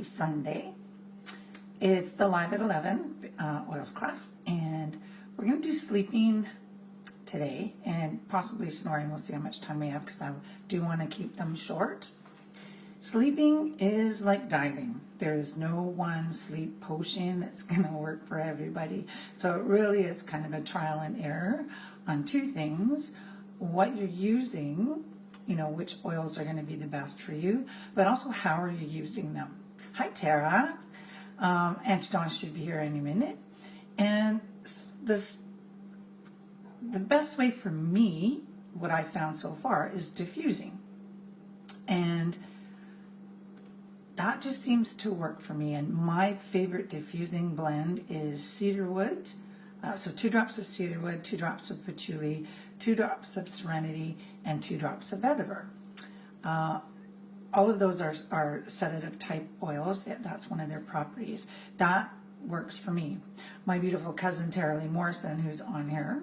Sunday. It's the Live at 11 oils class, and we're going to do sleeping today and possibly snoring. We'll see how much time we have because I do want to keep them short. Sleeping is like dieting. There is no one sleep potion that's going to work for everybody. So it really is kind of a trial and error on two things: what you're using, which oils are going to be the best for you, but also how are you using them. Hi, Tara. Aunt Dawn should be here any minute. And the best way for me, what I found so far, is diffusing. And that just seems to work for me. And my favorite diffusing blend is cedarwood. So 2 drops of cedarwood, 2 drops of patchouli, 2 drops of serenity, and 2 drops of vetiver. All of those are sedative type oils. That's one of their properties. That works for me. My beautiful cousin Tara Lee Morrison, who's on here,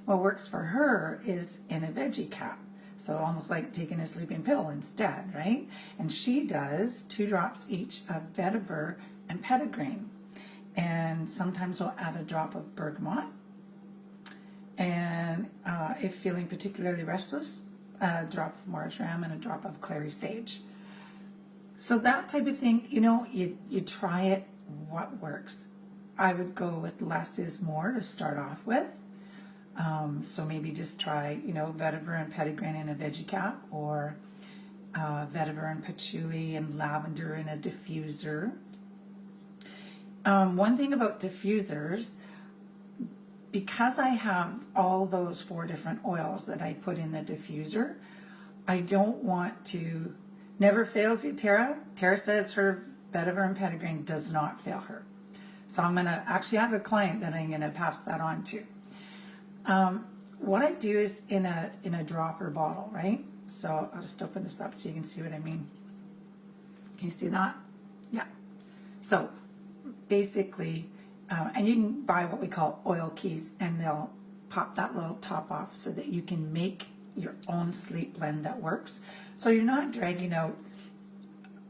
what works for her is in a veggie cap. So almost like taking a sleeping pill instead, right? And she does 2 drops each of vetiver and petitgrain. And sometimes we'll add a drop of bergamot. And if feeling particularly restless, a drop of marjoram and a drop of clary sage. So that type of thing, you try it, what works. I would go with less is more to start off with. So maybe just try, vetiver and petitgrain in a veggie cap, or vetiver and patchouli and lavender in a diffuser. One thing about diffusers, because I have all those 4 different oils that I put in the diffuser, I don't want to, never fails you, Tara. Tara says her vetiver and petitgrain does not fail her. So I'm going to actually have a client that I'm going to pass that on to. What I do is in a dropper bottle, right? So I'll just open this up so you can see what I mean. Can you see that? Yeah. So basically, and you can buy what we call oil keys, and they'll pop that little top off so that you can make your own sleep blend that works. So you're not dragging out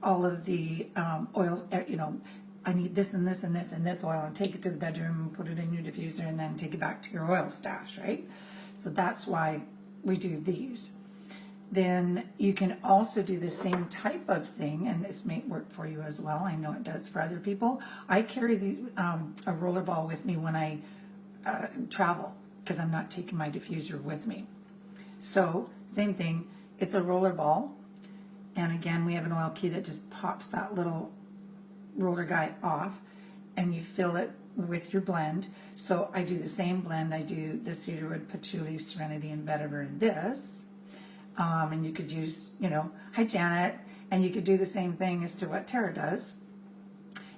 all of the oils, I need this and this and this and this oil, and take it to the bedroom and put it in your diffuser and then take it back to your oil stash, right? So that's why we do these. Then you can also do the same type of thing, and this may work for you as well. I know it does for other people. I carry a roller ball with me when I travel because I'm not taking my diffuser with me. So same thing, it's a roller ball. And again, we have an oil key that just pops that little roller guy off, and you fill it with your blend. So I do the same blend. I do the cedarwood, patchouli, serenity, and vetiver in this. And you could use, hi Janet, and you could do the same thing as to what Tara does.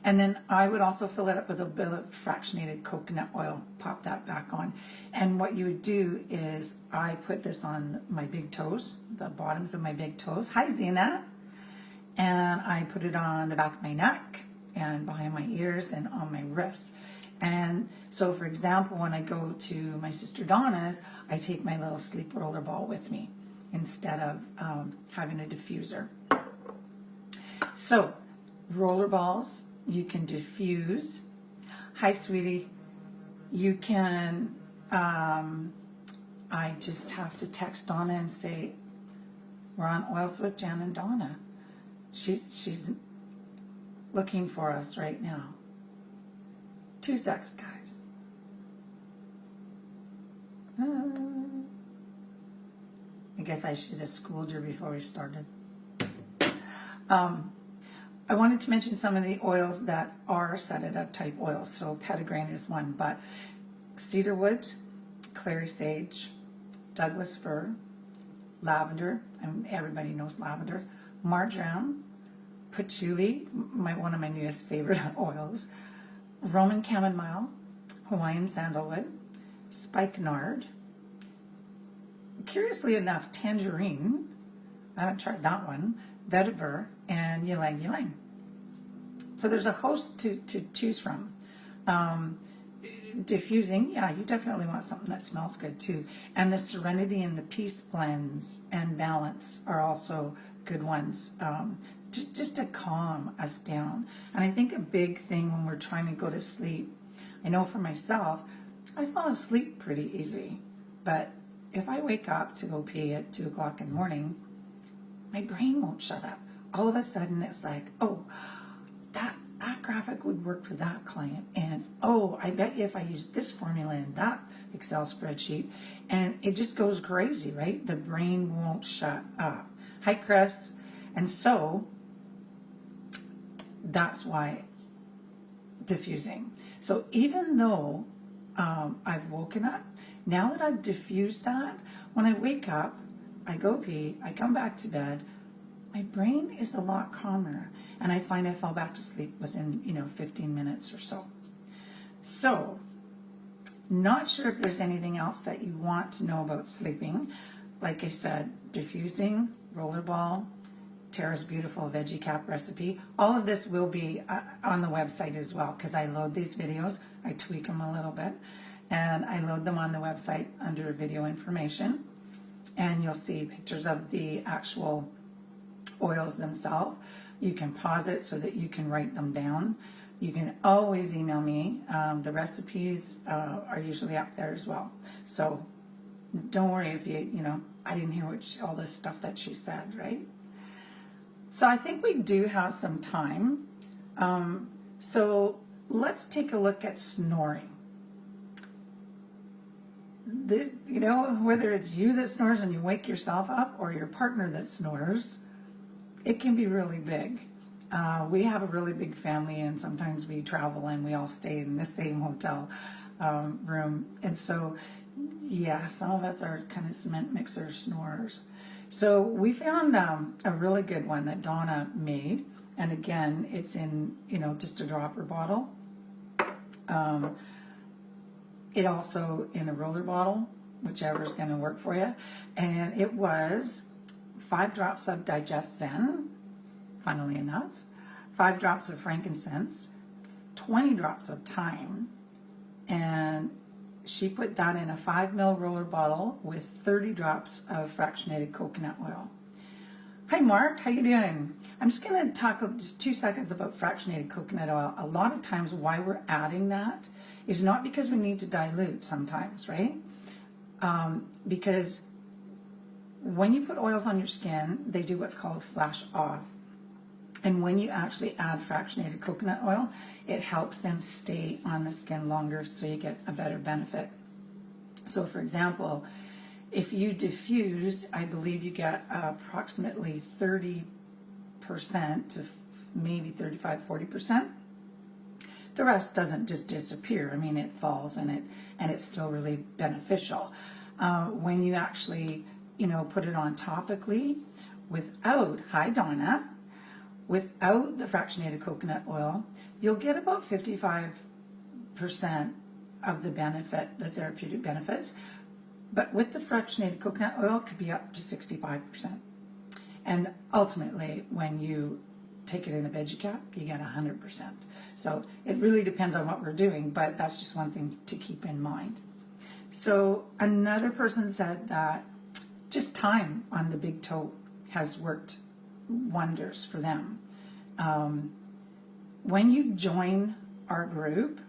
And then I would also fill it up with a bit of fractionated coconut oil, pop that back on. And what you would do is I put this on my big toes, the bottoms of my big toes. Hi Zena. And I put it on the back of my neck and behind my ears and on my wrists. And so, for example, when I go to my sister Donna's, I take my little sleep roller ball with me instead of having a diffuser. So, roller balls, you can diffuse. Hi, sweetie. You can, I just have to text Donna and say, we're on Oils with Jan and Donna. She's looking for us right now. 2 secs, guys. I guess I should have schooled her before we started. I wanted to mention some of the oils that are sedative type oils. So petitgrain is one, but cedarwood, clary sage, Douglas fir, lavender, and everybody knows lavender, marjoram, patchouli, one of my newest favorite oils, Roman chamomile, Hawaiian sandalwood, spikenard, curiously enough, tangerine, I haven't tried that one, vetiver, and ylang ylang. So there's a host to choose from. Diffusing, yeah, you definitely want something that smells good too. And the serenity and the peace blends and balance are also good ones. just to calm us down. And I think a big thing when we're trying to go to sleep, I know for myself, I fall asleep pretty easy. But if I wake up to go pee at 2 o'clock in the morning, my brain won't shut up. All of a sudden it's like, oh, that graphic would work for that client. And oh, I bet you if I use this formula in that Excel spreadsheet, and it just goes crazy, right? The brain won't shut up. Hi, Chris. And so that's why diffusing. So even though I've woken up, now that I've diffused that, when I wake up, I go pee, I come back to bed, my brain is a lot calmer, and I find I fall back to sleep within 15 minutes or so. So, not sure if there's anything else that you want to know about sleeping. Like I said, diffusing, rollerball, Tara's beautiful veggie cap recipe. All of this will be on the website as well, because I load these videos, I tweak them a little bit, and I load them on the website under video information. And you'll see pictures of the actual oils themselves. You can pause it so that you can write them down. You can always email me. The recipes are usually up there as well. So don't worry if I didn't hear all this stuff that she said, right? So I think we do have some time. So let's take a look at snoring. Whether it's you that snores and you wake yourself up or your partner that snores, it can be really big. We have a really big family, and sometimes we travel and we all stay in the same hotel room. And so, yeah, some of us are kind of cement mixer snorers. So we found a really good one that Donna made. And again, it's in, just a dropper bottle. It also in a roller bottle, whichever is going to work for you. And it was 5 drops of Digest Zen, funnily enough, 5 drops of frankincense, 20 drops of thyme, and she put that in a 5 ml roller bottle with 30 drops of fractionated coconut oil. Hi Mark, how you doing? I'm just going to talk just 2 seconds about fractionated coconut oil. A lot of times why we're adding that is not because we need to dilute sometimes, right? Because when you put oils on your skin, they do what's called flash off. And when you actually add fractionated coconut oil, it helps them stay on the skin longer, so you get a better benefit. So for example, if you diffuse, I believe you get approximately 30% to maybe 35-40%. The rest doesn't just disappear. I mean, it falls and it's still really beneficial. When you actually, put it on topically without, hi Donna, without the fractionated coconut oil, you'll get about 55% of the benefit, the therapeutic benefits. But with the fractionated coconut oil, it could be up to 65%. And ultimately, when you take it in a veggie cap, you get 100%. So it really depends on what we're doing, but that's just one thing to keep in mind. So another person said that just time on the big toe has worked wonders for them. When you join our group,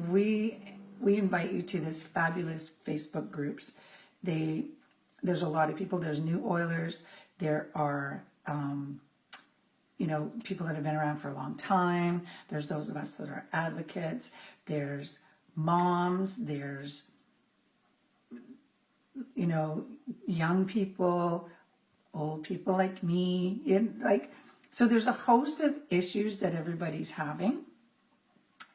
we invite you to this fabulous Facebook groups. There's a lot of people. There's new oilers. There are people that have been around for a long time. There's those of us that are advocates. There's moms. There's young people, old people like me. So there's a host of issues that everybody's having.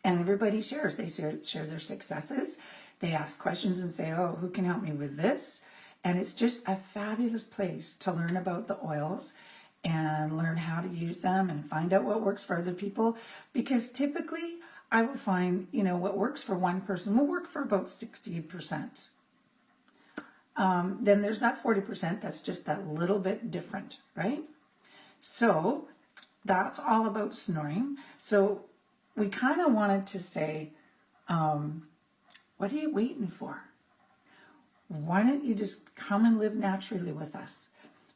And everybody shares. They share their successes. They ask questions and say, oh, who can help me with this? And it's just a fabulous place to learn about the oils and learn how to use them and find out what works for other people. Because typically, I will find, what works for one person will work for about 60%. Then there's that 40% that's just that little bit different, right? So that's all about snoring. So we kind of wanted to say, what are you waiting for? Why don't you just come and live naturally with us?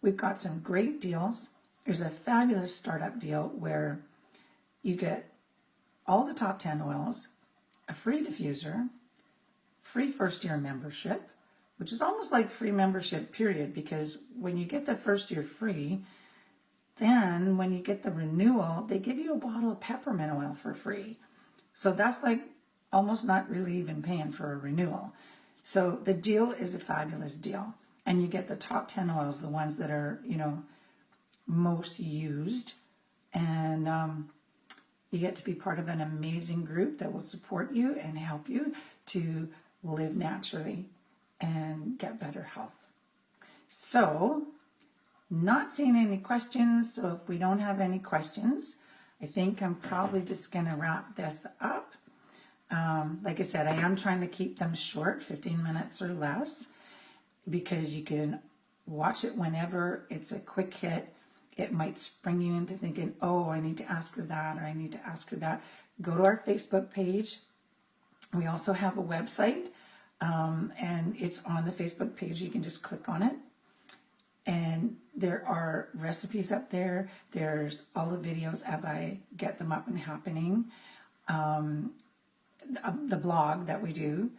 We've got some great deals there's a fabulous startup deal where you get all the top 10 oils, a free diffuser, free first year membership, which is almost like free membership period, because when you get the first year free, then when you get the renewal, they give you a bottle of peppermint oil for free. So that's like almost not really even paying for a renewal. So the deal is a fabulous deal. And you get the top 10 oils, the ones that are, you know, most used. And you get to be part of an amazing group that will support you and help you to live naturally and get better health. So, not seeing any questions. So if we don't have any questions, I think I'm probably just going to wrap this up. Like I said, I am trying to keep them short, 15 minutes or less, because you can watch it whenever. It's a quick hit. It might spring you into thinking, oh, I need to ask her that, or I need to ask her that. Go to our Facebook page. We also have a website, and it's on the Facebook page. You can just click on it. And there are recipes up there. There's all the videos as I get them up and happening. The blog that we do,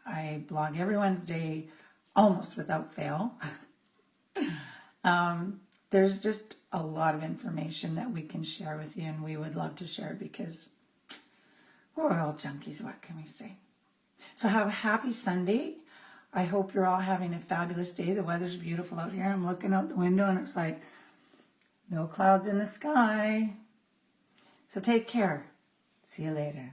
I blog every Wednesday, almost without fail. There's just a lot of information that we can share with you, and we would love to share because we're all junkies, what can we say? So have a happy Sunday. I hope you're all having a fabulous day. The weather's beautiful out here. I'm looking out the window and it's like no clouds in the sky. So take care. See you later.